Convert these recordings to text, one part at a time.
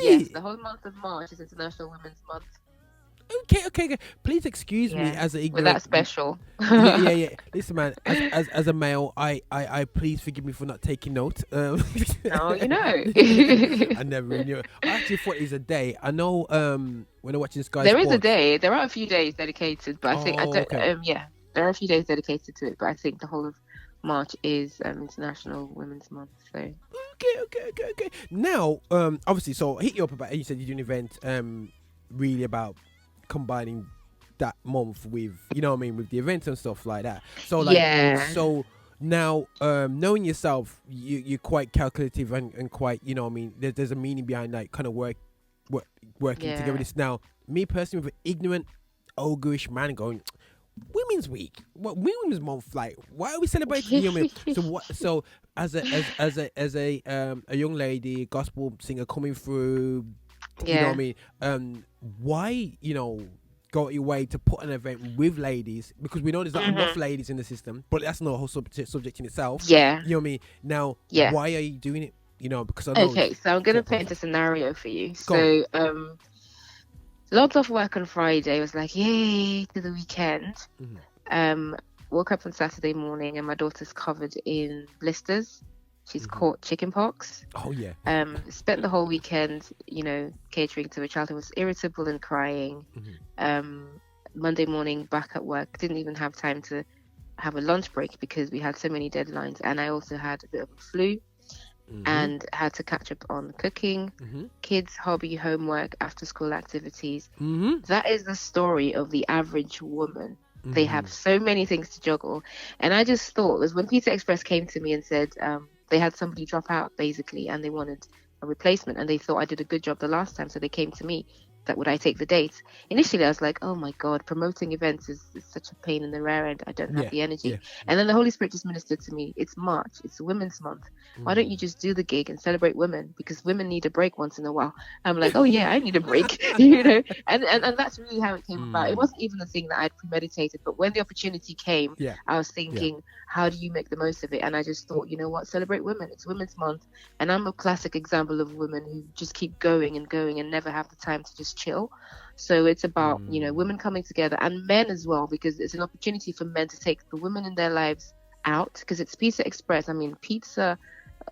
Yes, Really? the whole month of March is International Women's Month. Okay. Please excuse me Yeah, as an we're that ignorant. special. Yeah. Listen, man. As a male, I please forgive me for not taking note. Now you know. I never knew. I actually thought it was a day. I know. When I'm watching Sky There is a Sports. day. There are a few days dedicated, but I think I Oh, don't. okay. Yeah, there are a few days dedicated to it, but I think the whole of March is International Women's Month. So Okay. Now, obviously, so I hit you up about. You said you do an event, really about combining that month with, you know what I mean, with the events and stuff like that. So, like, yeah, so now, knowing yourself, you're quite calculative and quite, you know what I mean. There's a meaning behind like kind of work working together. yeah. This now, me personally, with an ignorant, ogreish man going, Women's Week, what Women's Month? Like, why are we celebrating? You know what I mean? So what? So as a young lady, gospel singer coming through, you know what I Yeah. mean? Why go out your way to put an event with ladies, because we know there's not enough hmm ladies in the system, but that's not a whole subject in itself. Yeah. You know what I mean? Now, Yeah. why are you doing it? Because I know. Okay, so I'm Go gonna on. paint a scenario for you. Go on. Logged off work on Friday, was like, yay, to the weekend. Mhm. Um, Woke up on Saturday morning and my daughter's covered in blisters. She's caught chicken pox. Oh yeah. Spent the whole weekend, catering to a child who was irritable and crying. Um, Monday morning, back at work, didn't even have time to have a lunch break because we had so many deadlines, and I also had a bit of a flu and had to catch up on cooking, kids, hobby, homework, after school activities. That is the story of the average woman. They have so many things to juggle. And I just thought, was when Pizza Express came to me and said they had somebody drop out basically and they wanted a replacement, and they thought I did a good job the last time, so they came to me that would I take the dates. Initially I was like, oh my god, promoting events is such a pain in the rear end. I don't have the energy. And then the Holy Spirit just ministered to me, it's March, it's Women's Month, why don't you just do the gig and celebrate women, because women need a break once in a while. I'm like, oh yeah, I need a break. And that's really how it came about. It wasn't even a thing that I'd premeditated, but when the opportunity came, I was thinking, how do you make the most of it? And I just thought, you know what, celebrate women, it's Women's Month. And I'm a classic example of women who just keep going and going and never have the time to just chill. So it's about women coming together, and men as well, because it's an opportunity for men to take the women in their lives out, because it's Pizza Express. I mean, pizza,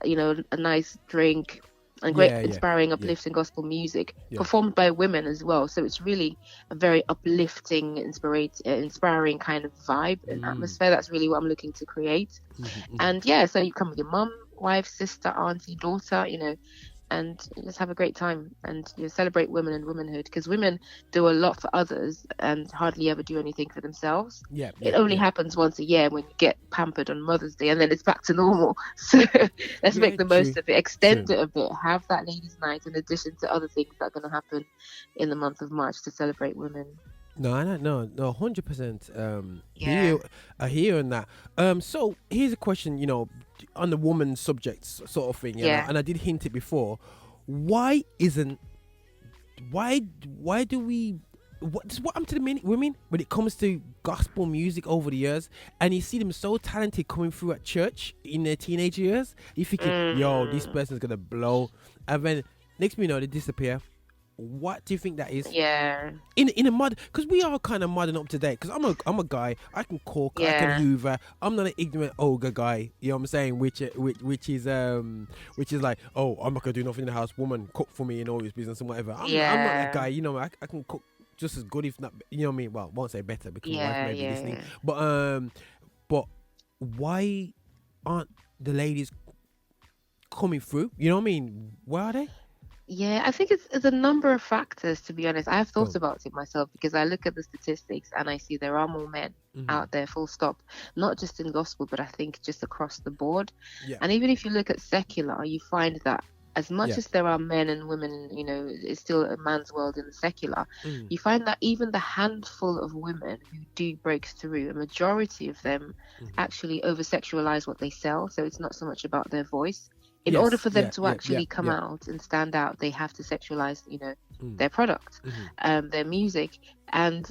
a nice drink and great inspiring uplifting gospel music performed by women as well. So it's really a very uplifting, inspiring kind of vibe and atmosphere. That's really what I'm looking to create. And so you come with your mum, wife, sister, auntie, daughter, and just have a great time and celebrate women and womanhood, because women do a lot for others and hardly ever do anything for themselves. It only happens once a year when you get pampered on Mother's Day, and then it's back to normal. So let's make the most of it, extend it a bit, have that ladies' night in addition to other things that are going to happen in the month of March to celebrate women. No, 100%. Yeah. I hear on that. So here's a question, on the woman subjects sort of thing, Yeah. and I did hint it before. Why do we? What's what happened to the women when it comes to gospel music over the years? And you see them so talented coming through at church in their teenage years. You're thinking, yo, this person's gonna blow, and then next thing you know, they disappear. What do you think that is? Yeah. In a mod, because we are kind of modern up to date. Because I'm a guy. I can cook. I can hoover. I'm not an ignorant ogre guy. You know what I'm saying? Which is like, oh, I'm not gonna do nothing in the house. Woman, cook for me and all this business and whatever. I'm not that guy. I can cook just as good, if not, you know what I mean. Well, I won't say better because my wife may be listening. But why aren't the ladies coming through? You know what I mean? Where are they? Yeah, I think it's a number of factors, to be honest. I've thought about it myself, because I look at the statistics and I see there are more men out there, full stop. Not just in gospel, but I think just across the board. And even if you look at secular, you find that as much as there are men and women, it's still a man's world in the secular. You find that even the handful of women who do break through, a majority of them actually over-sexualize what they sell. So it's not so much about their voice. In order for them to actually come out and stand out, they have to sexualize, their product, their music. And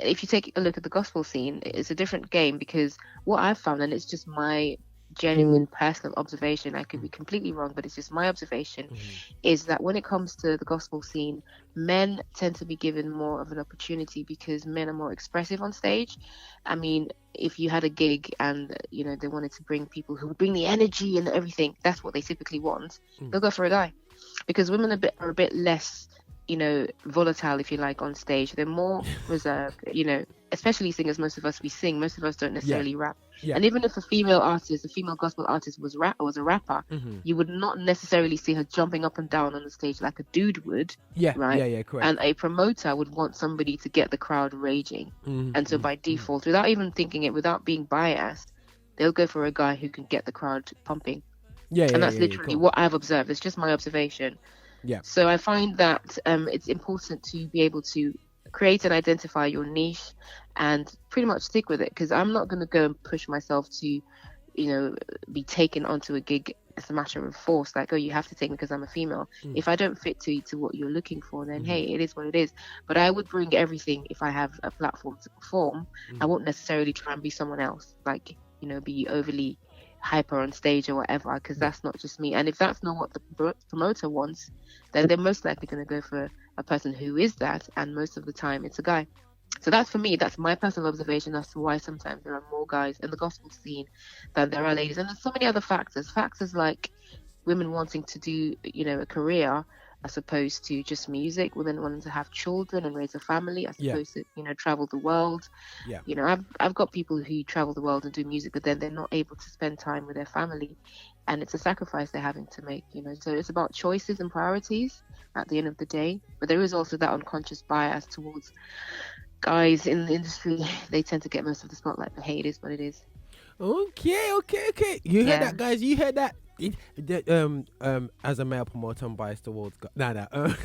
if you take a look at the gospel scene, it's a different game, because what I've found, and it's just my genuine personal observation, I could be completely wrong, but it's just my observation, is that when it comes to the gospel scene, men tend to be given more of an opportunity because men are more expressive on stage. I mean, if you had a gig and, you know, they wanted to bring people who would bring the energy and everything, that's what they typically want. They'll go for a guy, because women are a bit less, you know, volatile, if you like, on stage. They're more reserved, you know, especially singers. Most of us, we sing. Most of us don't necessarily rap. And even if a female gospel artist was a rapper, you would not necessarily see her jumping up and down on the stage like a dude would. Right? Correct. And a promoter would want somebody to get the crowd raging. And so by default, without even thinking it, without being biased, they'll go for a guy who can get the crowd pumping. And that's literally what I've observed. It's just my observation. So I find that it's important to be able to create and identify your niche and pretty much stick with it, because I'm not going to go and push myself to, you know, be taken onto a gig as a matter of force, like, oh, you have to take me because I'm a female. If I don't fit to what you're looking for, then hey, it is what it is. But I would bring everything if I have a platform to perform. I won't necessarily try and be someone else, like, you know, be overly hyper on stage or whatever, because that's not just me. And if that's not what the promoter wants, then they're most likely going to go for a person who is that, and most of the time it's a guy. So that's, for me, that's my personal observation as to why sometimes there are more guys in the gospel scene than there are ladies. And there's so many other factors like women wanting to do, you know, a career as opposed to just music, women wanting to have children and raise a family as opposed to, you know, travel the world. You know, I've got people who travel the world and do music, but then they're not able to spend time with their family, and it's a sacrifice they're having to make, you know. So it's about choices and priorities at the end of the day. But there is also that unconscious bias towards guys in the industry. They tend to get most of the spotlight, but hey, it is what it is. Okay. You heard that, guys. You heard that. As a male promoter, I'm biased towards I'm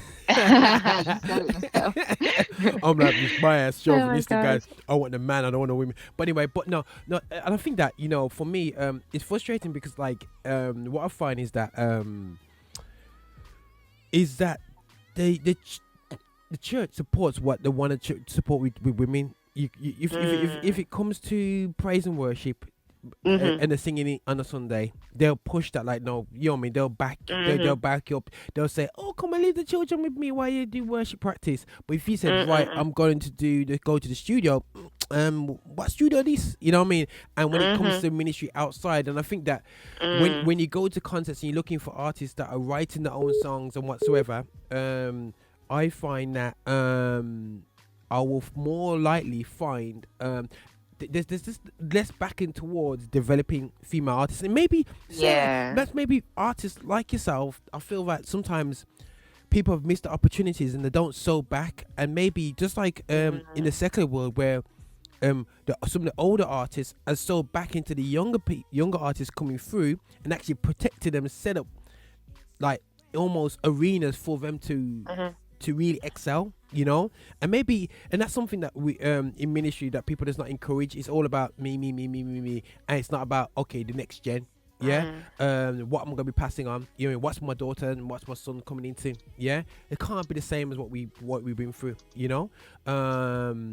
like this biased chauvinistic guys. I want the man, I don't want the women. But anyway, no, and I think that, you know, for me, it's frustrating because, like, what I find is that the church supports what they want to support with women. If it comes to praise and worship, and they're singing it on a Sunday, they'll push that, like, no, you know what I mean, they'll back you up. They'll say, oh, come and leave the children with me while you do worship practice. But if you said, right, I'm going to go to the studio, what studio this, you know what I mean? And when it comes to ministry outside, and I think that when you go to concerts and you're looking for artists that are writing their own songs and whatsoever, I find that I will more likely find there's just less backing towards developing female artists, and maybe that's maybe artists like yourself. I feel that sometimes people have missed the opportunities and they don't sew back, and maybe just like in the secular world where some of the older artists are so back into the younger artists coming through and actually protected them, set up like almost arenas for them to really excel, you know. And that's something that we in ministry that people does not encourage. It's all about me, and it's not about, okay, the next gen, what I'm gonna be passing on, you know, what's my daughter and what's my son coming into, it can't be the same as what we've been through, you know.